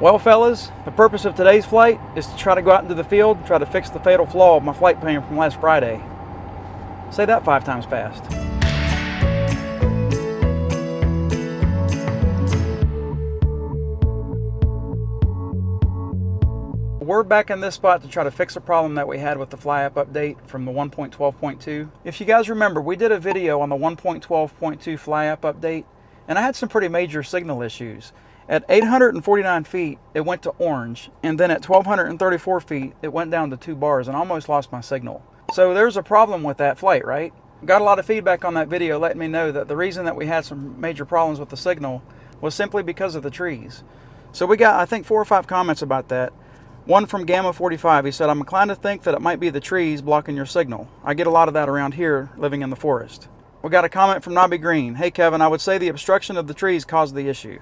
Well, fellas, the purpose of today's flight is to try to go out into the field and try to fix the fatal flaw of my flight plan from last Friday. Say that 5 times fast. We're back in this spot to try to fix a problem that we had with the fly app update from the 1.12.2. If you guys remember, we did a video on the 1.12.2 fly app update, and I had some pretty major signal issues. At 849 feet, it went to orange, and then at 1,234 feet, it went down to 2 bars and almost lost my signal. So there's a problem with that flight, right? Got a lot of feedback on that video letting me know that the reason that we had some major problems with the signal was simply because of the trees. So we got, I think, 4 or 5 comments about that. One from Gamma45, he said, "I'm inclined to think that it might be the trees blocking your signal. I get a lot of that around here, living in the forest." We got a comment from Nobby Green. "Hey Kevin, I would say the obstruction of the trees caused the issue."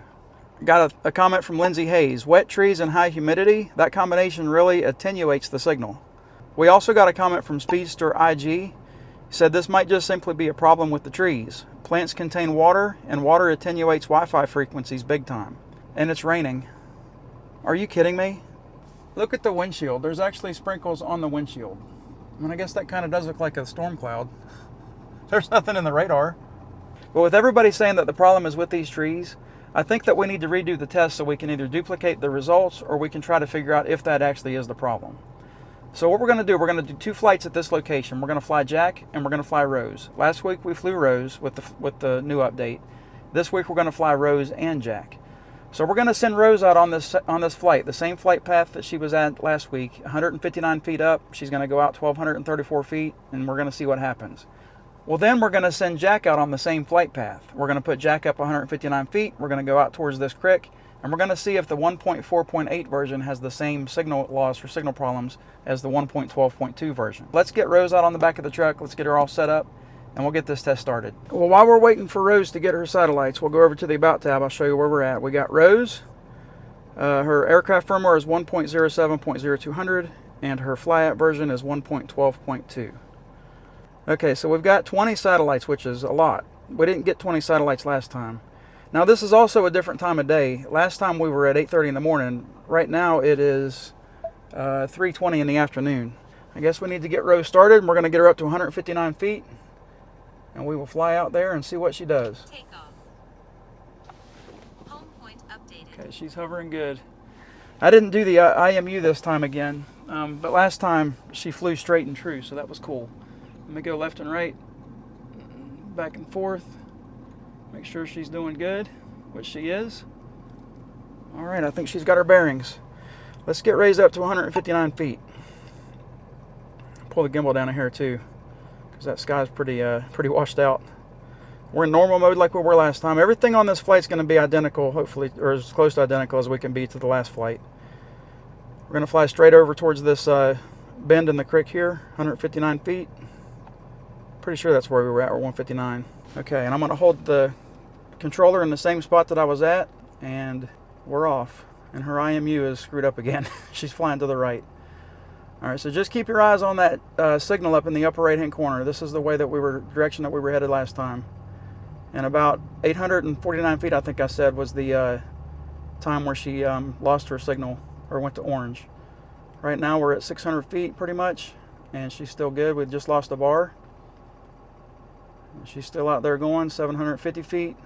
Got a comment from Lindsay Hayes. "Wet trees and high humidity, that combination really attenuates the signal." We also got a comment from Speedster IG. He said this might just simply be a problem with the trees. Plants contain water, and water attenuates Wi-Fi frequencies big time. And it's raining. Are you kidding me? Look at the windshield. There's actually sprinkles on the windshield. I mean, I guess that kind of does look like a storm cloud. There's nothing in the radar. But with everybody saying that the problem is with these trees, I think that we need to redo the test so we can either duplicate the results or we can try to figure out if that actually is the problem. So what we're going to do, we're going to do 2 flights at this location. We're going to fly Jack and we're going to fly Rose. Last week we flew Rose with the new update. This week we're going to fly Rose and Jack. So we're going to send Rose out on this flight, the same flight path that she was at last week, 159 feet up. She's going to go out 1,234 feet, and we're going to see what happens. Well, then we're going to send Jack out on the same flight path. We're going to put Jack up 159 feet. We're going to go out towards this creek, and we're going to see if the 1.4.8 version has the same signal loss or signal problems as the 1.12.2 version. Let's get Rose out on the back of the truck. Let's get her all set up, and we'll get this test started. Well, while we're waiting for Rose to get her satellites, we'll go over to the About tab. I'll show you where we're at. We got Rose. Her aircraft firmware is 1.07.0200, and her fly app version is 1.12.2. Okay, so we've got 20 satellites, which is a lot. We didn't get 20 satellites last time. Now, this is also a different time of day. Last time we were at 8:30 in the morning. Right now it is 3:20 in the afternoon. I guess we need to get Rose started, and we're going to get her up to 159 feet. And we will fly out there and see what she does. Take off. Home point updated. Okay, she's hovering good. I didn't do the IMU this time again, but last time she flew straight and true, so that was cool. Let me go left and right, back and forth, make sure she's doing good, which she is. All right, I think she's got her bearings. Let's get raised up to 159 feet. Pull the gimbal down a hair too, because that sky's pretty washed out. We're in normal mode like we were last time. Everything on this flight's going to be identical, hopefully, or as close to identical as we can be to the last flight. We're going to fly straight over towards this bend in the creek here, 159 feet. Pretty sure that's where we were at, or 159. Okay, and I'm going to hold the controller in the same spot that I was at, and we're off. And her IMU is screwed up again. She's flying to the right. All right, so just keep your eyes on that signal up in the upper right-hand corner. This is the way that direction that we were headed last time. And about 849 feet, I think I said, was the time where she lost her signal, or went to orange. Right now we're at 600 feet pretty much, and she's still good. We just lost a bar. She's still out there going, 750 feet,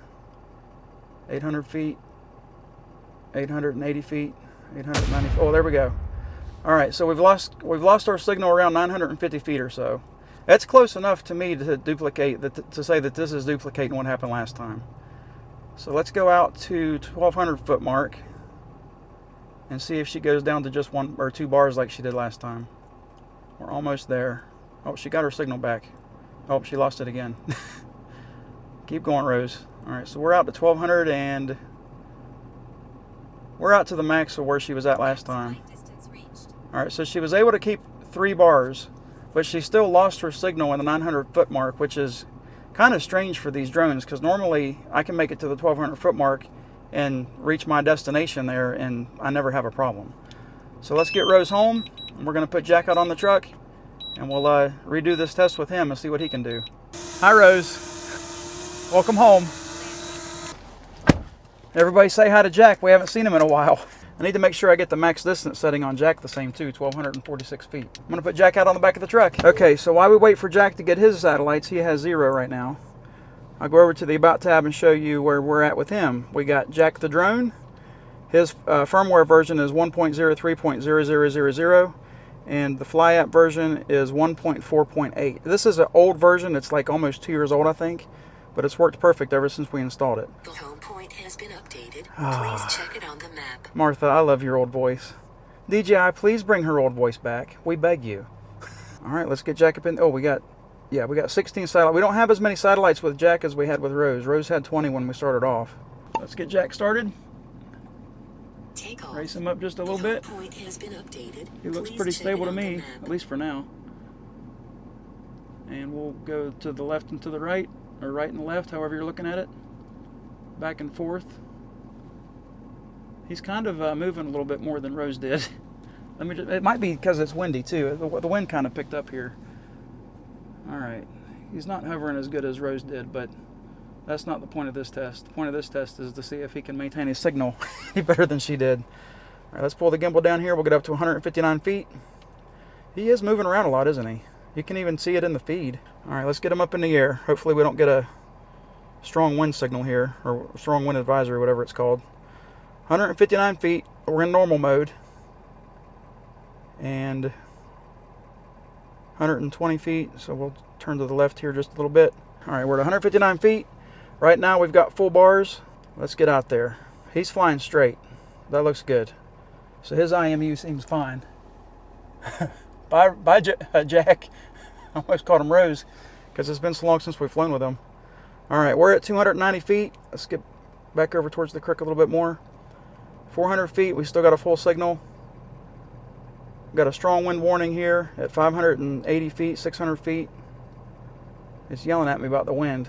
800 feet, 880 feet, 890 feet. Oh, there we go. All right, so we've lost our signal around 950 feet or so. That's close enough to me to duplicate, to say that this is duplicating what happened last time. So let's go out to 1,200 foot mark and see if she goes down to just 1 or 2 bars like she did last time. We're almost there. Oh, she got her signal back. Oh, she lost it again. Keep going, Rose. All right, so we're out to 1,200, and we're out to the max of where she was at last time. All right, so she was able to keep 3 bars, but she still lost her signal in the 900 foot mark, which is kind of strange for these drones, because normally I can make it to the 1,200 foot mark and reach my destination there, and I never have a problem. So let's get Rose home, and we're going to put Jack out on the truck, and we'll redo this test with him and see what he can do. Hi, Rose. Welcome home. Everybody say hi to Jack. We haven't seen him in a while. I need to make sure I get the max distance setting on Jack the same too, 1,246 feet. I'm gonna put Jack out on the back of the truck. Okay, so while we wait for Jack to get his satellites, he has 0 right now. I'll go over to the About tab and show you where we're at with him. We got Jack the drone. His firmware version is 1.03.0000, and the Fly app version is 1.4.8. This is an old version. It's like almost 2 years old, I think, but it's worked perfect ever since we installed it. The home point has been updated. Please check it on the map. Martha, I love your old voice. DJI, please bring her old voice back. We beg you. All right, let's get Jack up in. Oh, we got 16 satellites. We don't have as many satellites with Jack as we had with Rose. Rose had 20 when we started off. Let's get Jack started. Take off. Race him up just a little bit. The home point has been updated. He looks Please pretty check stable it to on the me, map. at least for now. And we'll go to the left and to the right, or right and left, however you're looking at it. Back and forth. He's kind of moving a little bit more than Rose did. It might be because it's windy too. The wind kind of picked up here. All right. He's not hovering as good as Rose did, but that's not the point of this test. The point of this test is to see if he can maintain his signal any better than she did. All right, let's pull the gimbal down here. We'll get up to 159 feet. He is moving around a lot, isn't he? You can even see it in the feed. All right, let's get him up in the air. Hopefully we don't get a strong wind signal here, or strong wind advisory, whatever it's called. 159 feet. We're in normal mode. And 120 feet, so we'll turn to the left here just a little bit. All right, we're at 159 feet. Right now we've got full bars. Let's get out there. He's flying straight. That looks good. So his IMU seems fine. Bye, Jack. I almost called him Rose because it's been so long since we've flown with him. All right, we're at 290 feet. Let's get back over towards the creek a little bit more. 400 feet, we still got a full signal. Got a strong wind warning here at 580 feet, 600 feet. It's yelling at me about the wind.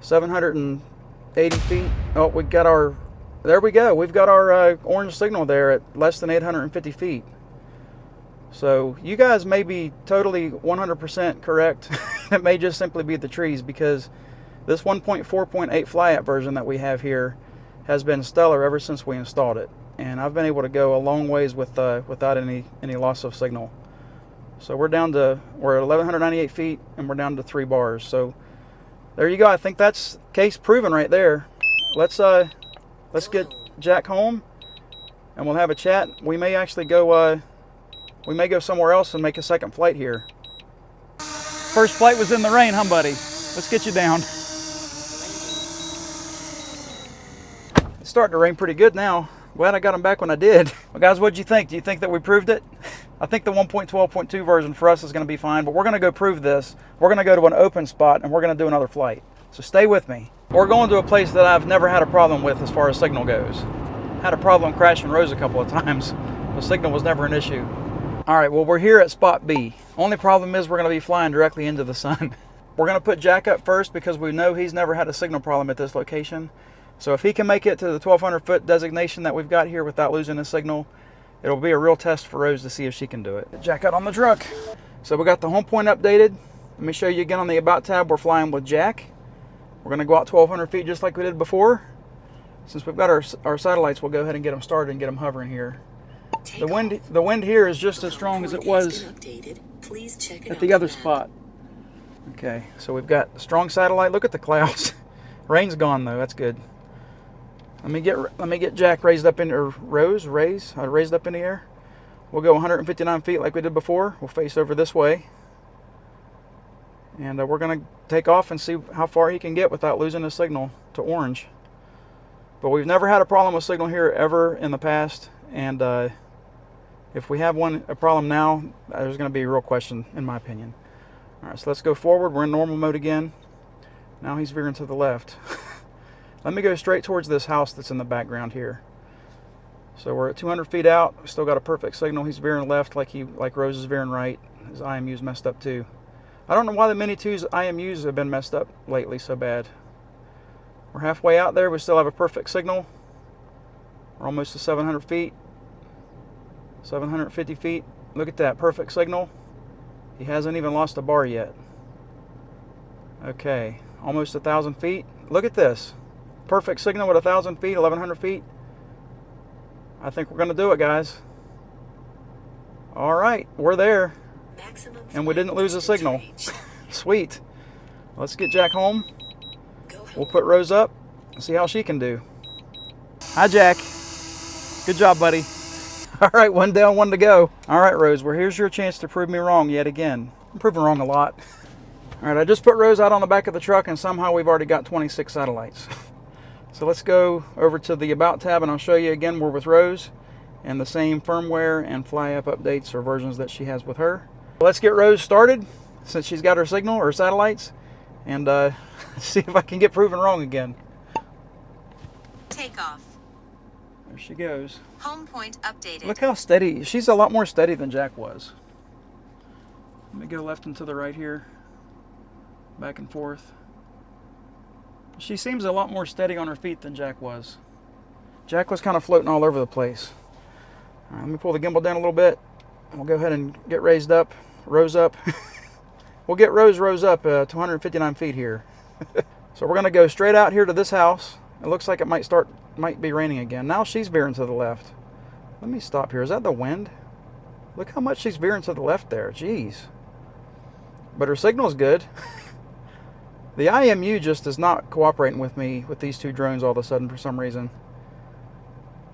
780 feet. Oh, we got our, there we go. We've got our orange signal there at less than 850 feet. So you guys may be totally 100% correct. It may just simply be the trees, because this 1.4.8 Fly app version that we have here has been stellar ever since we installed it. And I've been able to go a long ways with without any loss of signal. So we're at 1,198 feet, and we're down to 3 bars. So there you go. I think that's case proven right there. Let's get Jack home, and we'll have a chat. We may actually go somewhere else and make a second flight here. First flight was in the rain, huh, buddy? Let's get you down. It's starting to rain pretty good now. Glad I got them back when I did. Well, guys, what'd you think? Do you think that we proved it? I think the 1.12.2 version for us is going to be fine, but we're going to go prove this. We're going to go to an open spot, and we're going to do another flight. So stay with me. We're going to a place that I've never had a problem with as far as signal goes. Had a problem crashing Rose a couple of times. The signal was never an issue. All right, well, we're here at spot B. Only problem is we're going to be flying directly into the sun. We're going to put Jack up first because we know he's never had a signal problem at this location. So if he can make it to the 1,200 foot designation that we've got here without losing a signal, it'll be a real test for Rose to see if she can do it. Jack out on the truck. So we got the home point updated. Let me show you again on the About tab. We're flying with Jack. We're going to go out 1,200 feet just like we did before. Since we've got our satellites, we'll go ahead and get them started and get them hovering here. The wind here is just as strong as it was at the other spot. Okay, so we've got a strong satellite. Look at the clouds. Rain's gone though. That's good. Let me get Jack raised up in, or raised up in the air. We'll go 159 feet like we did before. We'll face over this way. And we're going to take off and see how far he can get without losing his signal to orange. But we've never had a problem with signal here ever in the past. And if we have a problem now, there's going to be a real question, in my opinion. All right, so let's go forward. We're in normal mode again. Now he's veering to the left. Let me go straight towards this house that's in the background here. So we're at 200 feet out. We still got a perfect signal. He's veering left like Rose is veering right. His IMU's messed up too. I don't know why the Mini 2's IMUs have been messed up lately so bad. We're halfway out there. We still have a perfect signal. We're almost to 700 feet. 750 feet. Look at that. Perfect signal. He hasn't even lost a bar yet. Okay. Almost 1,000 feet. Look at this. Perfect signal at 1,000 feet, 1,100 feet. I think we're going to do it, guys. All right, we're there. Maximum And we didn't lose a distance signal. reached. Sweet. Let's get Jack home. Go home. We'll put Rose up and see how she can do. Hi, Jack. Good job, buddy. All right, one down, one to go. All right, Rose, well, here's your chance to prove me wrong yet again. I'm proving wrong a lot. All right, I just put Rose out on the back of the truck, and somehow we've already got 26 satellites. So let's go over to the About tab, and I'll show you again we're with Rose, and the same firmware and fly app updates or versions that she has with her. Let's get Rose started, since she's got her signal, or satellites, and see if I can get proven wrong again. Takeoff. There she goes. Home point updated. Look how steady. She's a lot more steady than Jack was. Let me go left and to the right here. Back and forth. She seems a lot more steady on her feet than Jack was. Jack was kind of floating all over the place. All right, let me pull the gimbal down a little bit. We'll go ahead and get raised up. Rose up. We'll get Rose up to 159 feet here. So we're going to go straight out here to this house. It looks like it might be raining again. Now she's veering to the left. Let me stop here. Is that the wind? Look how much she's veering to the left there. Jeez. But her signal's good. The IMU just is not cooperating with me with these two drones all of a sudden for some reason.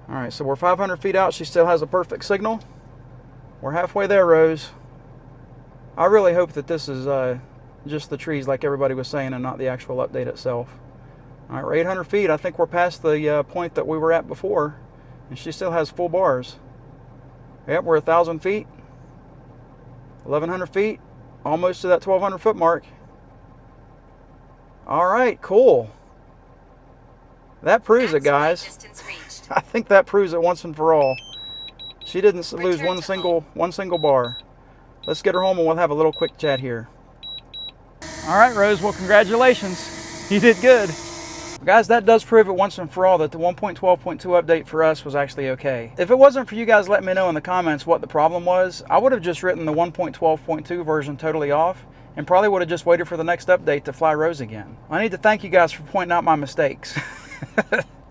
Alright, so we're 500 feet out. She still has a perfect signal. We're halfway there, Rose. I really hope that this is just the trees like everybody was saying and not the actual update itself. Alright, we're 800 feet. I think we're past the point that we were at before. And she still has full bars. Yep, we're 1,000 feet. 1,100 feet. Almost to that 1,200 foot mark. Alright, cool. That proves it, guys. Distance reached. I think that proves it once and for all. She didn't lose Return to one single bar. Let's get her home and we'll have a little quick chat here. Alright, Rose, well, congratulations. You did good. Guys, that does prove it once and for all that the 1.12.2 update for us was actually okay. If it wasn't for you guys letting me know in the comments what the problem was, I would have just written the 1.12.2 version totally off and probably would have just waited for the next update to fly Rose again. I need to thank you guys for pointing out my mistakes.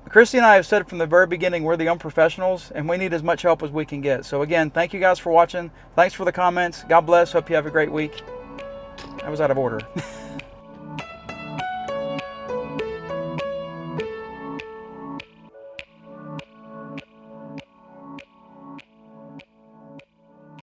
Kristi and I have said from the very beginning we're the unprofessionals and we need as much help as we can get. So again, thank you guys for watching. Thanks for the comments. God bless. Hope you have a great week. That was out of order.